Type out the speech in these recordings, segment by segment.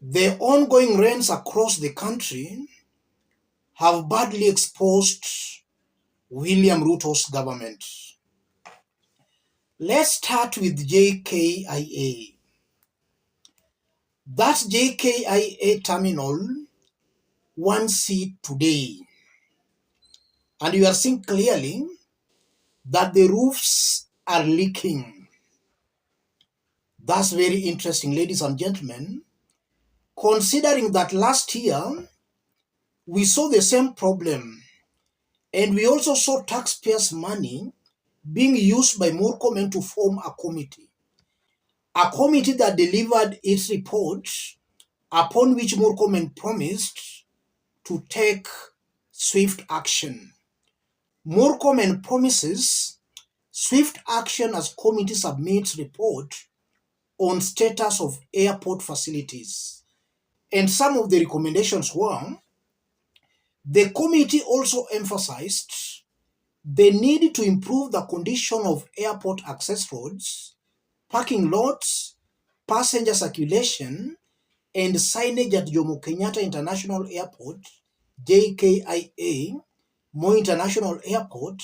The ongoing rains across the country have badly exposed William Ruto's government. Let's start with JKIA. That JKIA terminal one see today, and you are seeing clearly that the roofs are leaking. That's very interesting, ladies and gentlemen, considering that last year we saw the same problem, and we also saw taxpayers' money being used by Murkomen to form a committee that delivered its report, upon which Murkomen promised to take swift action. Murkomen promises swift action as committee submits report on status of airport facilities. And some of the recommendations were, the committee also emphasized the need to improve the condition of airport access roads, parking lots, passenger circulation, and signage at Jomo Kenyatta International Airport, JKIA, Moi International Airport,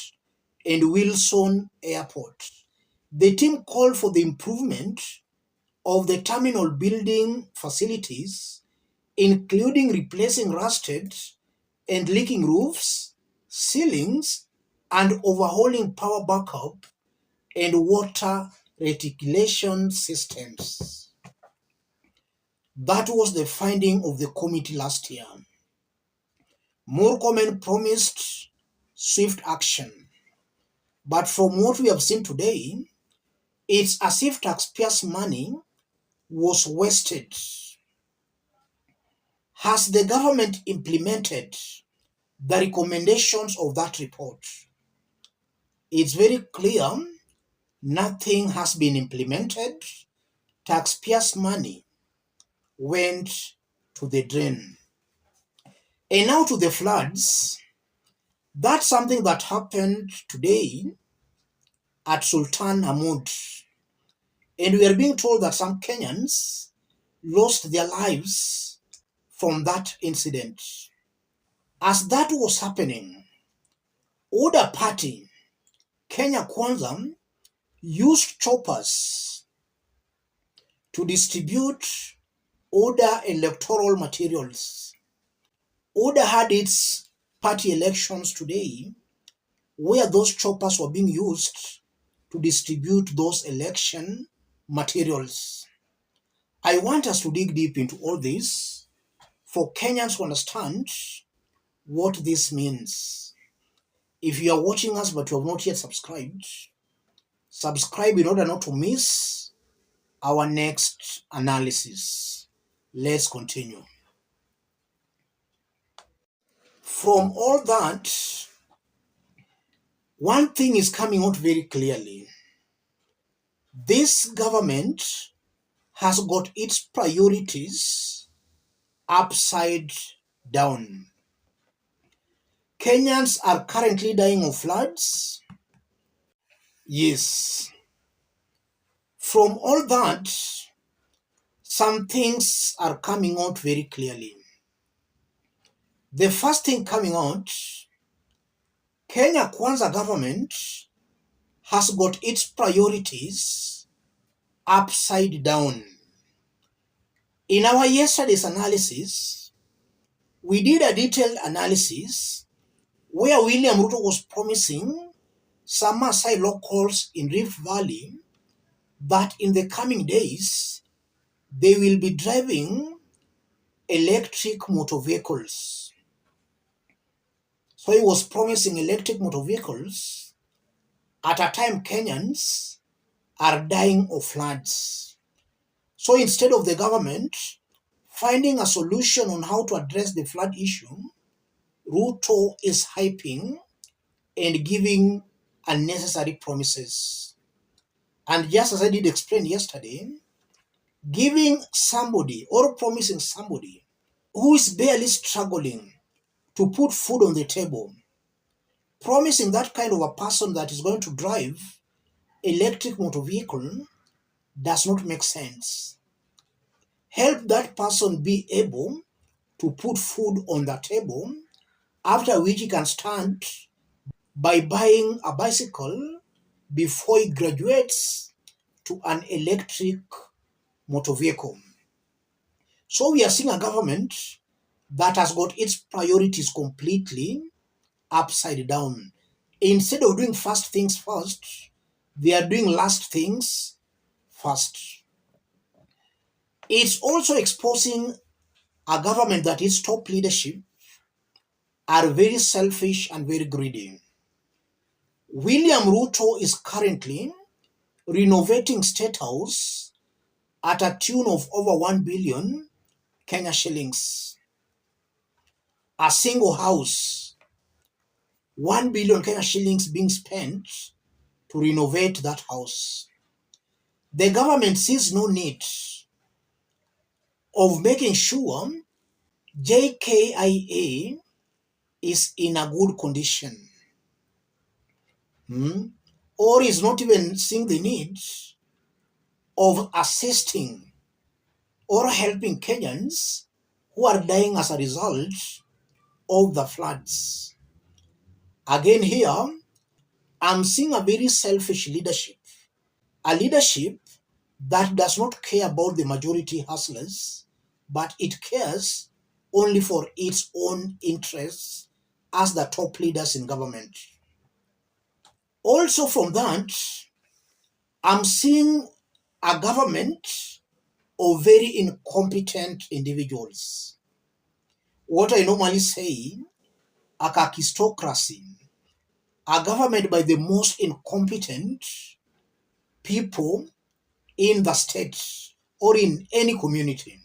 and Wilson Airport. The team called for the improvement of the terminal building facilities, including replacing rusted and leaking roofs, ceilings, and overhauling power backup and water reticulation systems. That was the finding of the committee last year. Murkomen promised swift action, but from what we have seen today, it's as if taxpayers' money was wasted. Has the government implemented the recommendations of that report? It's very clear nothing has been implemented. Taxpayers' money went to the drain. And now to the floods. That's something that happened today at Sultan Hamud. And we are being told that some Kenyans lost their lives from that incident. As that was happening, Oda Party, Kenya Kwanza, used choppers to distribute Oda electoral materials. Oda had its party elections today, where those choppers were being used to distribute those election materials. I want us to dig deep into all this for Kenyans to understand what this means. If you are watching us but you have not yet subscribed, subscribe in order not to miss our next analysis. Let's continue. From all that, one thing is coming out very clearly. This government has got its priorities upside down. Kenyans are currently dying of floods. Yes. From all that, some things are coming out very clearly. The first thing coming out, Kenya Kwanza government has got its priorities upside down. In our yesterday's analysis, we did a detailed analysis where William Ruto was promising some Maasai locals in Rift Valley that in the coming days, they will be driving electric motor vehicles. So he was promising electric motor vehicles at a time Kenyans are dying of floods. So instead of the government finding a solution on how to address the flood issue, Ruto is hyping and giving unnecessary promises. And just as I did explain yesterday, giving somebody or promising somebody who is barely struggling to put food on the table, promising that kind of a person that is going to drive electric motor vehicle does not make sense. help that person be able to put food on the table, after which he can start by buying a bicycle before he graduates to an electric motor vehicle. So we are seeing a government that has got its priorities completely upside down. Instead of doing first things first, they are doing last things first. It's also exposing a government that its top leadership are very selfish and very greedy. William Ruto is currently renovating State House at a tune of over 1 billion Kenya shillings. A single house, 1 billion Kenya shillings being spent to renovate that house. The government sees no need of making sure JKIA is in a good condition, or is not even seeing the need of assisting or helping Kenyans who are dying as a result of the floods. Again here, I'm seeing a very selfish leadership, a leadership that does not care about the majority hustlers, but it cares only for its own interests as the top leaders in government. Also from that, I'm seeing a government of very incompetent individuals. What I normally say, a kakistocracy, a government by the most incompetent people in the state or in any community.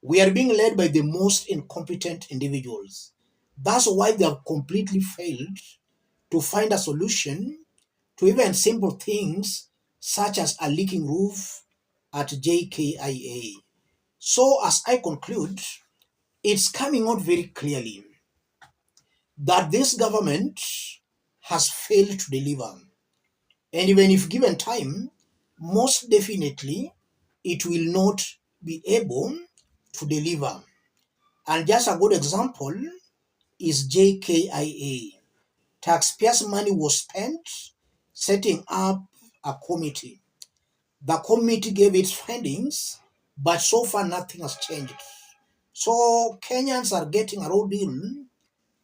We are being led by the most incompetent individuals. That's why they have completely failed to find a solution to even simple things such as a leaking roof at JKIA. So as I conclude, it's coming out very clearly that this government has failed to deliver. And even if given time, most definitely it will not be able to deliver. And just a good example is JKIA. Taxpayers' money was spent setting up a committee. The committee gave its findings, but so far nothing has changed. So Kenyans are getting a raw deal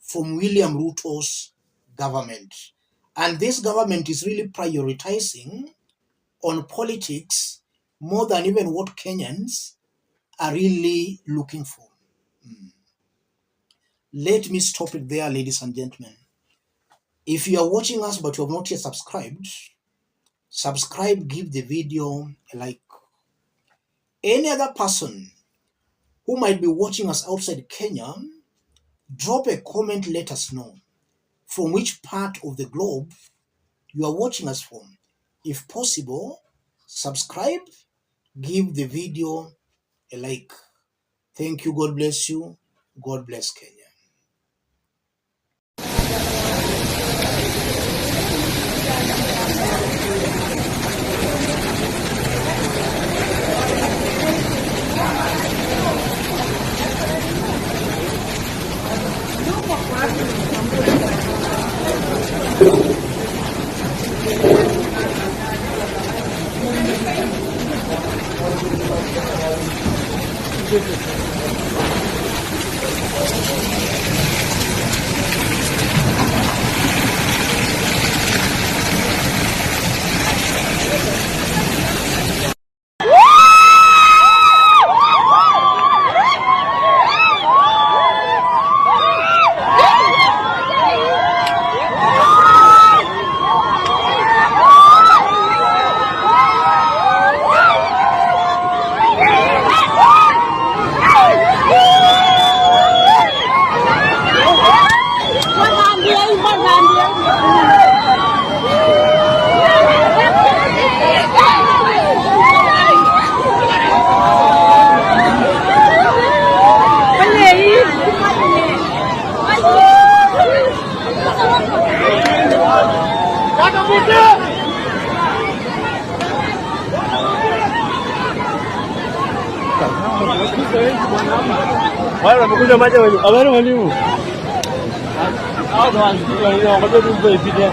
from William Ruto's government. And this government is really prioritizing on politics more than even what Kenyans are really looking for. Let me stop it there, ladies and gentlemen. If you are watching us but you have not yet subscribed, subscribe, give the video a like. Any other person who might be watching us outside Kenya, drop a comment, let us know from which part of the globe you are watching us from. If possible, subscribe, give the video a like. Thank you. God bless you. God bless Kenya. Wale wamekuja maji wale. Habari mwalimu. Hao ndo wanasikia wakati tulipoipita.